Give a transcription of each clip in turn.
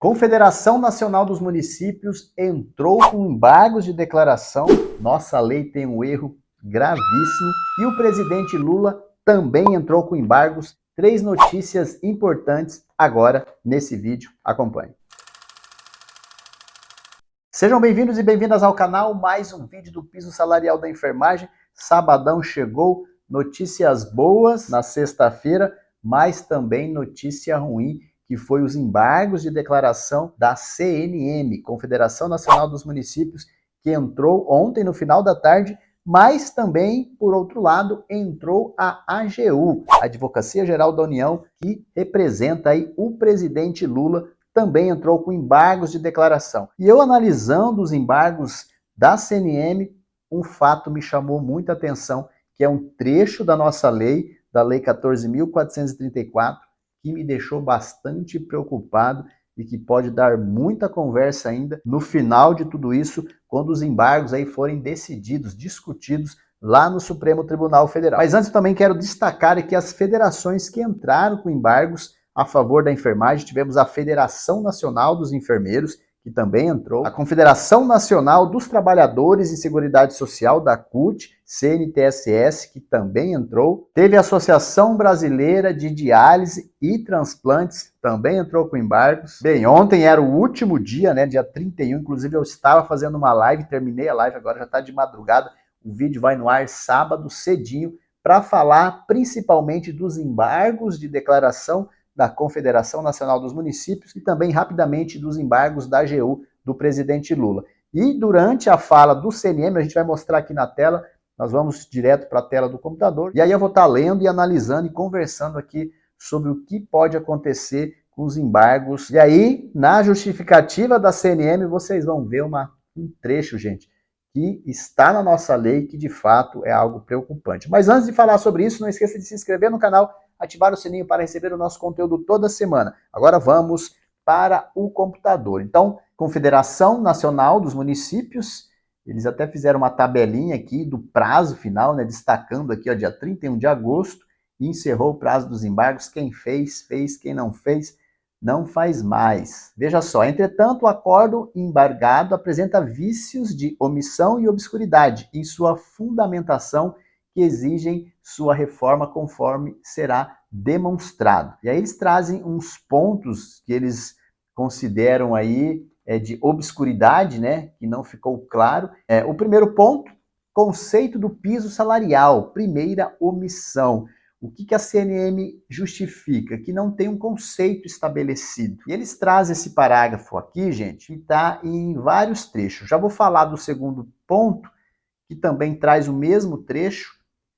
Confederação Nacional dos Municípios entrou com embargos de declaração. Nossa lei tem um erro gravíssimo. E o presidente Lula também entrou com embargos. 3 notícias importantes agora nesse vídeo. Acompanhe. Sejam bem-vindos e bem-vindas ao canal. Mais um vídeo do piso salarial da enfermagem. Sabadão chegou. Notícias boas na sexta-feira, mas também notícia ruim, que foi os embargos de declaração da CNM, Confederação Nacional dos Municípios, que entrou ontem no final da tarde, mas também, por outro lado, entrou a AGU, a Advocacia Geral da União, que representa aí o presidente Lula, também entrou com embargos de declaração. E eu analisando os embargos da CNM, um fato me chamou muita atenção, que é um trecho da nossa lei, da Lei 14.434, que me deixou bastante preocupado e que pode dar muita conversa ainda no final de tudo isso, quando os embargos aí forem decididos, discutidos lá no Supremo Tribunal Federal. Mas antes eu também quero destacar aqui as federações que entraram com embargos a favor da enfermagem. Tivemos a Federação Nacional dos Enfermeiros, que também entrou, a Confederação Nacional dos Trabalhadores em Seguridade Social, da CUT, CNTSS, que também entrou, teve a Associação Brasileira de Diálise e Transplantes, também entrou com embargos. Bem, ontem era o último dia, né, dia 31, inclusive eu estava fazendo uma live, terminei a live, agora já está de madrugada, o vídeo vai no ar sábado cedinho, para falar principalmente dos embargos de declaração da Confederação Nacional dos Municípios e também rapidamente dos embargos da AGU do presidente Lula. E durante a fala do CNM, a gente vai mostrar aqui na tela, nós vamos direto para a tela do computador, e aí eu vou estar lendo e analisando e conversando aqui sobre o que pode acontecer com os embargos. E aí, na justificativa da CNM, vocês vão ver um trecho, gente, que está na nossa lei, que de fato é algo preocupante. Mas antes de falar sobre isso, não esqueça de se inscrever no canal, ativar o sininho para receber o nosso conteúdo toda semana. Agora vamos para o computador. Então, Confederação Nacional dos Municípios, eles até fizeram uma tabelinha aqui do prazo final, né, destacando aqui, ó, dia 31 de agosto, e encerrou o prazo dos embargos. Quem fez, fez. Quem não fez, não faz mais. Veja só, entretanto, o acordo embargado apresenta vícios de omissão e obscuridade em sua fundamentação que exigem sua reforma conforme será demonstrado. E aí eles trazem uns pontos que eles consideram aí de obscuridade, né, que não ficou claro. O primeiro ponto, conceito do piso salarial, primeira omissão. O que a CNM justifica? Que não tem um conceito estabelecido. E eles trazem esse parágrafo aqui, gente, que está em vários trechos. Já vou falar do segundo ponto, que também traz o mesmo trecho,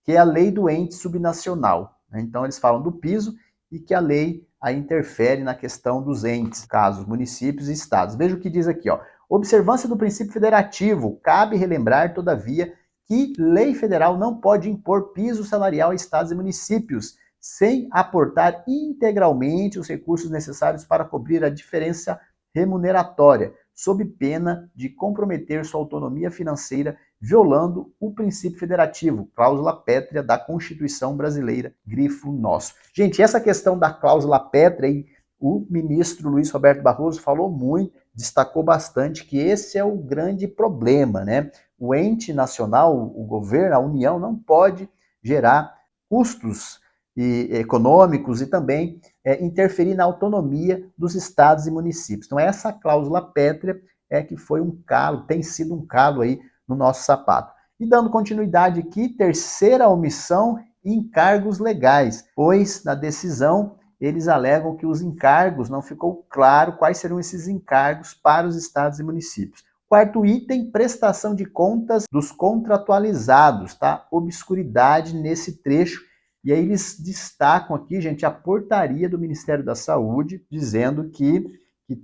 que é a lei do ente subnacional. Então eles falam do piso e que a lei aí interfere na questão dos entes, casos municípios e estados. Veja o que diz aqui, ó. Observância do princípio federativo. Cabe relembrar, todavia, que lei federal não pode impor piso salarial a estados e municípios, sem aportar integralmente os recursos necessários para cobrir a diferença remuneratória, sob pena de comprometer sua autonomia financeira, violando o princípio federativo, cláusula pétrea da Constituição Brasileira, grifo nosso. Gente, essa questão da cláusula pétrea, aí, o ministro Luiz Roberto Barroso falou muito, destacou bastante que esse é o grande problema, né? O ente nacional, o governo, a União, não pode gerar custos econômicos e também interferir na autonomia dos estados e municípios. Então essa cláusula pétrea é que foi um calo, tem sido um calo aí no nosso sapato. E dando continuidade aqui, terceira omissão, encargos legais, pois na decisão eles alegam que os encargos, não ficou claro quais serão esses encargos para os estados e municípios. Quarto item, prestação de contas dos contratualizados, tá? Obscuridade nesse trecho. E aí eles destacam aqui, gente, a portaria do Ministério da Saúde, dizendo que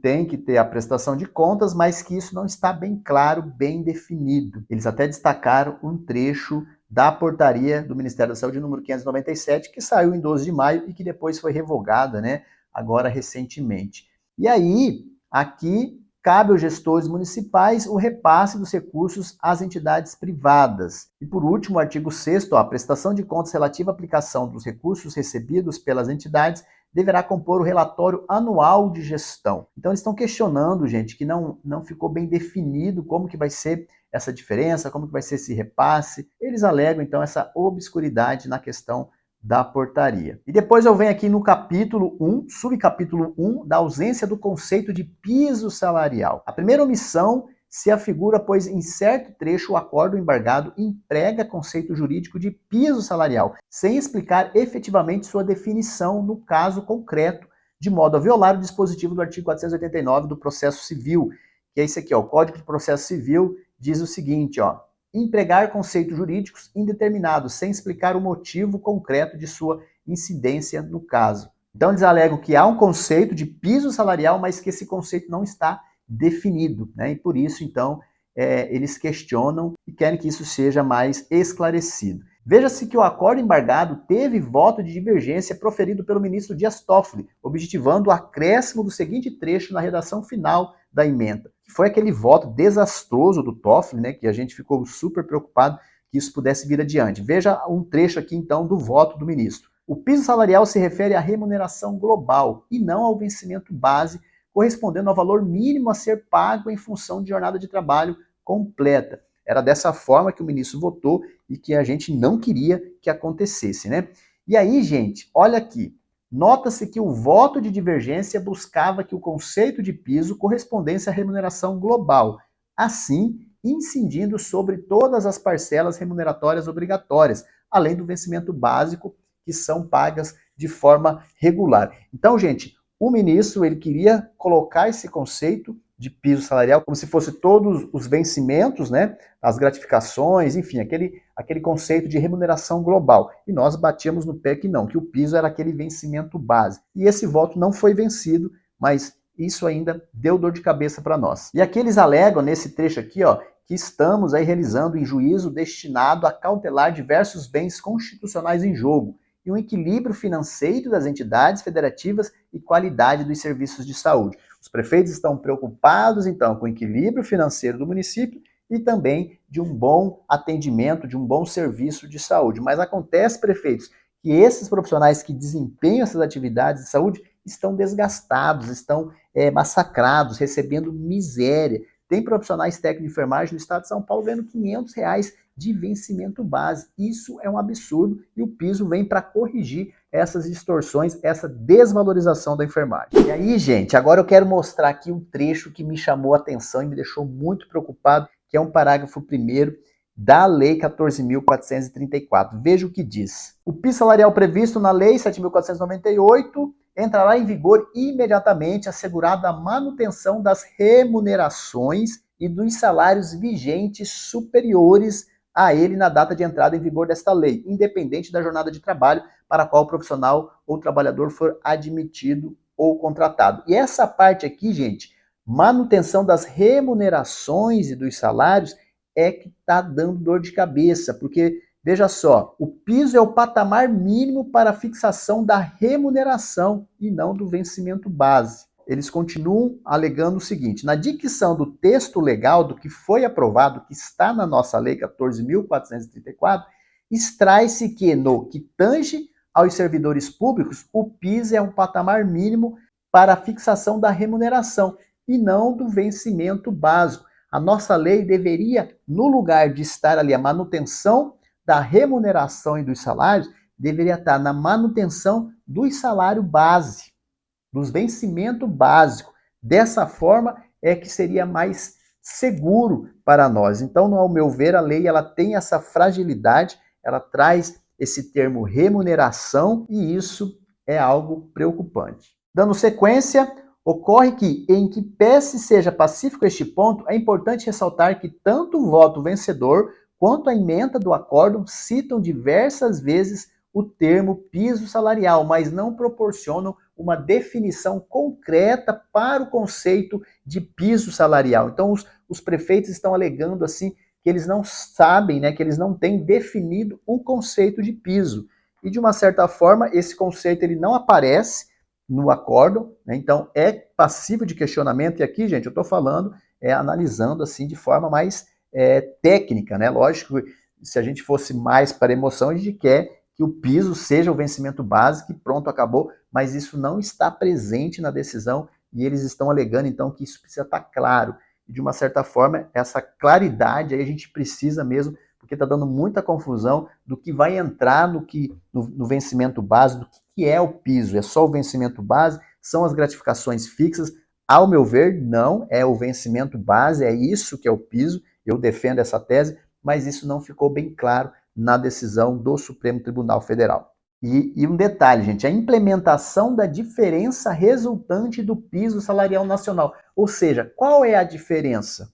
tem que ter a prestação de contas, mas que isso não está bem claro, bem definido. Eles até destacaram um trecho da portaria do Ministério da Saúde, número 597, que saiu em 12 de maio e que depois foi revogada, né, agora recentemente. E aí, aqui, cabe aos gestores municipais o repasse dos recursos às entidades privadas. E por último, o artigo 6º, a prestação de contas relativa à aplicação dos recursos recebidos pelas entidades deverá compor o relatório anual de gestão. Então eles estão questionando, gente, que não ficou bem definido como que vai ser essa diferença, como que vai ser esse repasse. Eles alegam, então, essa obscuridade na questão da portaria. E depois eu venho aqui no capítulo 1, subcapítulo 1, da ausência do conceito de piso salarial. A primeira omissão se afigura, pois em certo trecho o acordo embargado emprega conceito jurídico de piso salarial, sem explicar efetivamente sua definição no caso concreto, de modo a violar o dispositivo do artigo 489 do Processo Civil, que é esse aqui, ó, o Código de Processo Civil diz o seguinte, ó, empregar conceitos jurídicos indeterminados, sem explicar o motivo concreto de sua incidência no caso. Então eles alegam que há um conceito de piso salarial, mas que esse conceito não está definido, né? E por isso, então, eles questionam e querem que isso seja mais esclarecido. Veja-se que o acordo embargado teve voto de divergência proferido pelo ministro Dias Toffoli, objetivando o acréscimo do seguinte trecho na redação final da emenda, que foi aquele voto desastroso do Toffoli, né, que a gente ficou super preocupado que isso pudesse vir adiante. Veja um trecho aqui, então, do voto do ministro. O piso salarial se refere à remuneração global e não ao vencimento base, correspondendo ao valor mínimo a ser pago em função de jornada de trabalho completa. Era dessa forma que o ministro votou e que a gente não queria que acontecesse, né? E aí, gente, olha aqui, nota-se que o voto de divergência buscava que o conceito de piso correspondesse à remuneração global, assim incidindo sobre todas as parcelas remuneratórias obrigatórias, além do vencimento básico, que são pagas de forma regular. Então, gente, o ministro ele queria colocar esse conceito de piso salarial como se fosse todos os vencimentos, né, as gratificações, enfim, aquele conceito de remuneração global. E nós batíamos no pé que não, que o piso era aquele vencimento base. E esse voto não foi vencido, mas isso ainda deu dor de cabeça para nós. E aqui eles alegam, nesse trecho aqui, ó, que estamos aí realizando em juízo destinado a cautelar diversos bens constitucionais em jogo, e um equilíbrio financeiro das entidades federativas e qualidade dos serviços de saúde. Os prefeitos estão preocupados, então, com o equilíbrio financeiro do município e também de um bom atendimento, de um bom serviço de saúde. Mas acontece, prefeitos, que esses profissionais que desempenham essas atividades de saúde estão desgastados, estão massacrados, recebendo miséria. Tem profissionais técnicos de enfermagem no estado de São Paulo ganhando R$ 500 de vencimento base. Isso é um absurdo e o piso vem para corrigir essas distorções, essa desvalorização da enfermagem. E aí, gente, agora eu quero mostrar aqui um trecho que me chamou a atenção e me deixou muito preocupado, que é um parágrafo 1º da Lei 14.434. Veja o que diz. O piso salarial previsto na Lei 7.498 entrará em vigor imediatamente, assegurada a manutenção das remunerações e dos salários vigentes superiores a ele na data de entrada em vigor desta lei, independente da jornada de trabalho para a qual o profissional ou trabalhador for admitido ou contratado. E essa parte aqui, gente, manutenção das remunerações e dos salários, é que está dando dor de cabeça, porque, veja só, o piso é o patamar mínimo para a fixação da remuneração e não do vencimento base. Eles continuam alegando o seguinte, na dicção do texto legal do que foi aprovado, que está na nossa lei 14.434, extrai-se que no que tange aos servidores públicos, o piso é um patamar mínimo para a fixação da remuneração e não do vencimento básico. A nossa lei deveria, no lugar de estar ali a manutenção da remuneração e dos salários, deveria estar na manutenção do salário base, dos vencimentos básicos. Dessa forma é que seria mais seguro para nós. Então, ao meu ver, a lei ela tem essa fragilidade, ela traz esse termo remuneração e isso é algo preocupante. Dando sequência, ocorre que, em que pese seja pacífico este ponto, é importante ressaltar que tanto o voto vencedor quanto a emenda do acórdão citam diversas vezes o termo piso salarial, mas não proporcionam uma definição concreta para o conceito de piso salarial. Então, os prefeitos estão alegando assim que eles não sabem, né, que eles não têm definido o conceito de piso. E, de uma certa forma, esse conceito ele não aparece no acórdão, né? Então é passível de questionamento, e aqui, gente, eu estou falando, analisando assim de forma mais técnica, né? Lógico, se a gente fosse mais para emoção, a gente quer que o piso seja o vencimento base, que pronto, acabou, mas isso não está presente na decisão e eles estão alegando então que isso precisa estar claro. E de uma certa forma, essa claridade aí a gente precisa mesmo, porque está dando muita confusão do que vai entrar no vencimento base, do que é o piso. É só o vencimento base? São as gratificações fixas? Ao meu ver, não, é o vencimento base, é isso que é o piso, eu defendo essa tese, mas isso não ficou bem claro na decisão do Supremo Tribunal Federal. E um detalhe, gente, a implementação da diferença resultante do piso salarial nacional. Ou seja, qual é a diferença?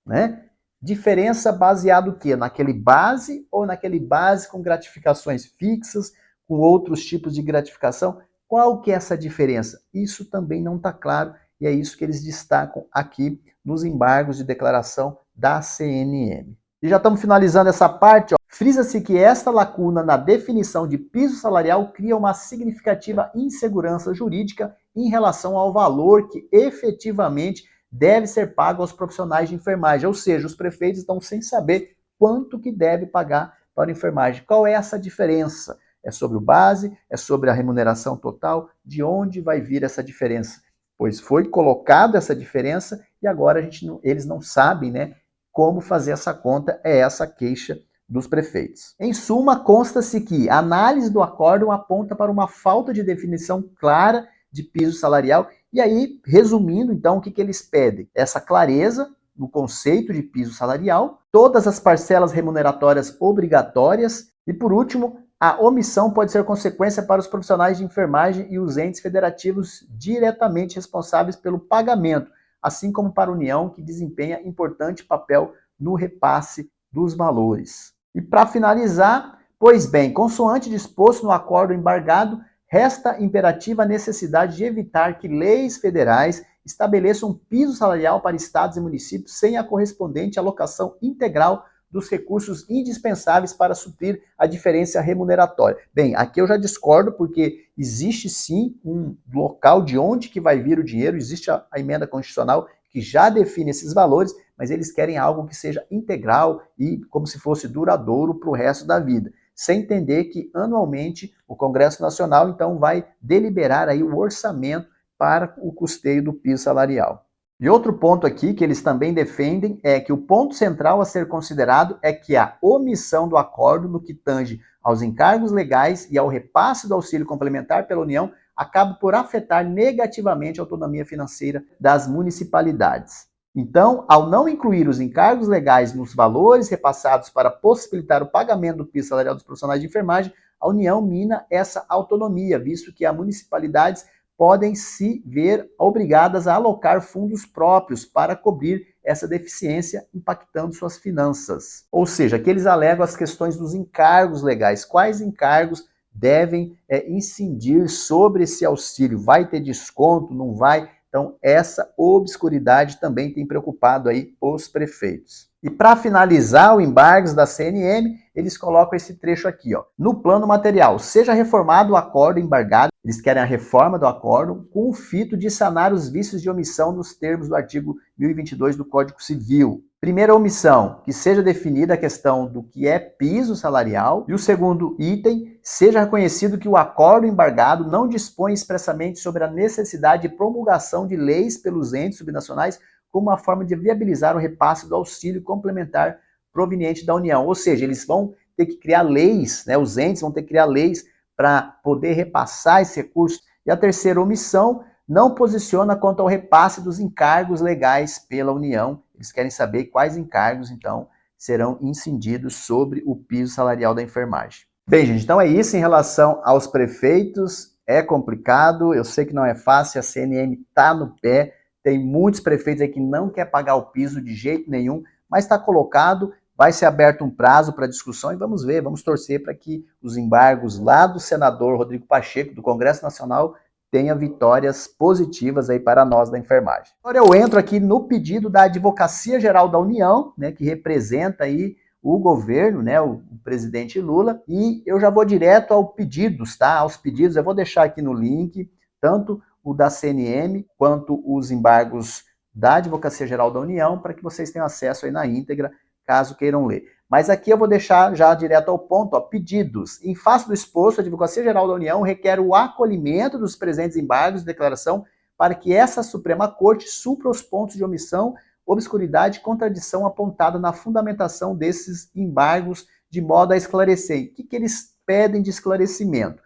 Né? Diferença baseada no quê? Naquele base ou naquele base com gratificações fixas, com outros tipos de gratificação? Qual que é essa diferença? Isso também não está claro e é isso que eles destacam aqui nos embargos de declaração da CNM. E já estamos finalizando essa parte. Frisa-se que esta lacuna na definição de piso salarial cria uma significativa insegurança jurídica em relação ao valor que efetivamente deve ser pago aos profissionais de enfermagem, ou seja, os prefeitos estão sem saber quanto que deve pagar para a enfermagem. Qual é essa diferença? É sobre o base? É sobre a remuneração total? De onde vai vir essa diferença? Pois foi colocada essa diferença e agora eles não sabem, né, como fazer essa conta. É essa a queixa dos prefeitos. Em suma, consta-se que a análise do acórdão aponta para uma falta de definição clara de piso salarial. E aí, resumindo, então, o que eles pedem? Essa clareza no conceito de piso salarial, todas as parcelas remuneratórias obrigatórias e, por último, a omissão pode ser consequência para os profissionais de enfermagem e os entes federativos diretamente responsáveis pelo pagamento, assim como para a União, que desempenha importante papel no repasse dos valores. E para finalizar, pois bem, consoante disposto no acordo embargado, resta imperativa a necessidade de evitar que leis federais estabeleçam um piso salarial para estados e municípios sem a correspondente alocação integral dos recursos indispensáveis para suprir a diferença remuneratória. Bem, aqui eu já discordo, porque existe sim um local de onde que vai vir o dinheiro, existe a emenda constitucional que já define esses valores, mas eles querem algo que seja integral e como se fosse duradouro para o resto da vida. Sem entender que anualmente o Congresso Nacional então vai deliberar aí o orçamento para o custeio do piso salarial. E outro ponto aqui que eles também defendem é que o ponto central a ser considerado é que a omissão do acordo no que tange aos encargos legais e ao repasse do auxílio complementar pela União acaba por afetar negativamente a autonomia financeira das municipalidades. Então, ao não incluir os encargos legais nos valores repassados para possibilitar o pagamento do piso salarial dos profissionais de enfermagem, a União mina essa autonomia, visto que as municipalidades podem se ver obrigadas a alocar fundos próprios para cobrir essa deficiência, impactando suas finanças. Ou seja, aqui eles alegam as questões dos encargos legais. Quais encargos devem incidir sobre esse auxílio? Vai ter desconto? Não vai? Então, essa obscuridade também tem preocupado aí os prefeitos. E para finalizar o embargos da CNM, eles colocam esse trecho aqui, ó. No plano material, seja reformado o acordo embargado, eles querem a reforma do acordo com o fito de sanar os vícios de omissão nos termos do artigo 1022 do Código Civil. Primeira omissão, que seja definida a questão do que é piso salarial. E o segundo item, seja reconhecido que o acordo embargado não dispõe expressamente sobre a necessidade de promulgação de leis pelos entes subnacionais como uma forma de viabilizar o repasse do auxílio complementar proveniente da União. Ou seja, eles vão ter que criar leis, né? Os entes vão ter que criar leis para poder repassar esse recurso. E a terceira omissão não posiciona quanto ao repasse dos encargos legais pela União. Eles querem saber quais encargos, então, serão incididos sobre o piso salarial da enfermagem. Bem, gente, então é isso em relação aos prefeitos. É complicado, eu sei que não é fácil, a CNM está no pé, tem muitos prefeitos aí que não quer pagar o piso de jeito nenhum, mas está colocado, vai ser aberto um prazo para discussão e vamos ver, vamos torcer para que os embargos lá do senador Rodrigo Pacheco, do Congresso Nacional, tenha vitórias positivas aí para nós da enfermagem. Agora eu entro aqui no pedido da Advocacia Geral da União, né, que representa aí o governo, né, o presidente Lula, e eu já vou direto aos pedidos, tá? Aos pedidos, eu vou deixar aqui no link, tanto o da CNM, quanto os embargos da Advocacia Geral da União, para que vocês tenham acesso aí na íntegra, caso queiram ler. Mas aqui eu vou deixar já direto ao ponto, ó, pedidos. Em face do exposto, a Advocacia Geral da União requer o acolhimento dos presentes embargos de declaração para que essa Suprema Corte supra os pontos de omissão, obscuridade e contradição apontada na fundamentação desses embargos, de modo a esclarecer. O que eles pedem de esclarecimento?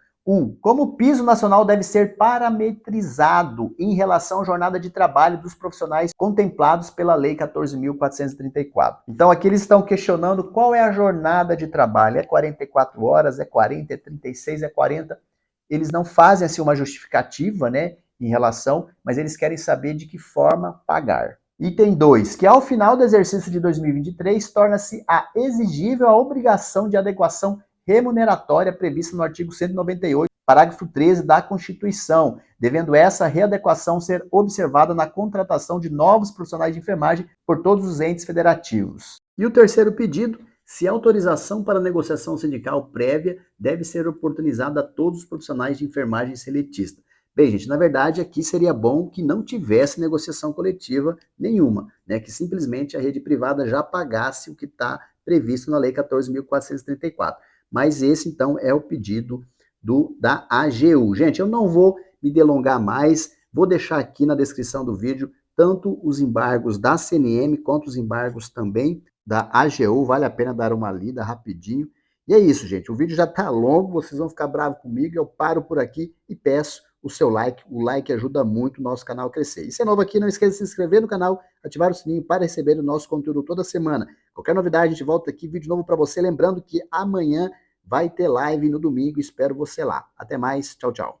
Como o piso nacional deve ser parametrizado em relação à jornada de trabalho dos profissionais contemplados pela Lei 14.434. Então aqui eles estão questionando qual é a jornada de trabalho. É 44 horas, é 40, é 36, é 40? Eles não fazem assim uma justificativa, né, em relação, mas eles querem saber de que forma pagar. Item 2, que ao final do exercício de 2023 torna-se exigível a obrigação de adequação remuneratória prevista no artigo 198, parágrafo 13 da Constituição, devendo essa readequação ser observada na contratação de novos profissionais de enfermagem por todos os entes federativos. E o terceiro pedido, se a autorização para negociação sindical prévia deve ser oportunizada a todos os profissionais de enfermagem seletista. Bem, gente, na verdade aqui seria bom que não tivesse negociação coletiva nenhuma, né? Que simplesmente a rede privada já pagasse o que está previsto na Lei 14.434. Mas esse, então, é o pedido da AGU. Gente, eu não vou me delongar mais, vou deixar aqui na descrição do vídeo tanto os embargos da CNM quanto os embargos também da AGU, vale a pena dar uma lida rapidinho. E é isso, gente, o vídeo já está longo, vocês vão ficar bravos comigo, eu paro por aqui e peço o seu like, o like ajuda muito o nosso canal a crescer. E se é novo aqui, não esqueça de se inscrever no canal, ativar o sininho para receber o nosso conteúdo toda semana. Qualquer novidade, a gente volta aqui, vídeo novo para você, lembrando que amanhã vai ter live no domingo, espero você lá. Até mais, tchau, tchau.